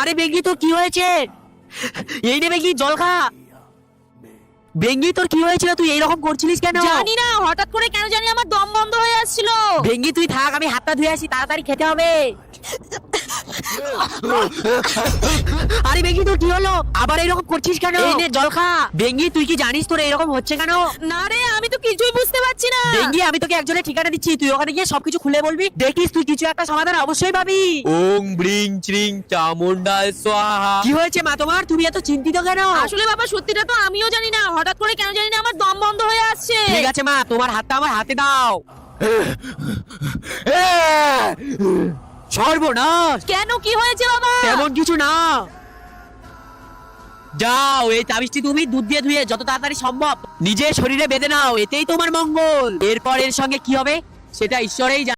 আরে বেঙ্গি তোর কি হয়েছে? এই নে বেঙ্গি জল খা। বেঙ্গি তোর কি হয়েছিল, তুই এইরকম করছিলিস কেন? জানি না, হঠাৎ করে কেন জানি আমার দম বন্ধ হয়ে আসছিল। বেঙ্গি তুই থাক, আমি হাতটা ধুয়ে আসি, তাড়াতাড়ি খেতে হবে। আরে বেঙ্গি তোর কি হলো, আবার এরকম করছিস কেন? এই নে জল খা। বেঙ্গি তুই কি জানিস তোর এরকম হচ্ছে কেন? না রে, আমি তো কিছুই বুঝতে পারছি না। বেঙ্গি আমি তোকে একজনের ঠিকানা দিচ্ছি, তুই ওখানে গিয়ে সবকিছু খুলে বলবি, দেখিস তুই কিছু একটা সমাধান অবশ্যই পাবি। ওং ব্রিং চ্রিং চামুন্ডায় স্বাহা। কি হয়েছে মা তোমার, তুমি এত চিন্তিত কেন? আসলে বাবা সত্যিটা তো আমিও জানি না, হঠাৎ করে কেন জানি না আমার দম বন্ধ হয়ে আসছে। ঠিক আছে মা, তোমার হাতটা আমার হাতে দাও। সর্বনাশ, কেন, কি হয়েছে বাবা? তেমন কিছু না। যাও এই তাবিজটি তুমি দুধ দিয়ে ধুয়ে যত তাড়াতাড়ি সম্ভব নিজের শরীরে বেঁধে নাও, এতেই তোমার মঙ্গল। এরপর এর সঙ্গে কি হবে সেটা ঈশ্বরেই জানে।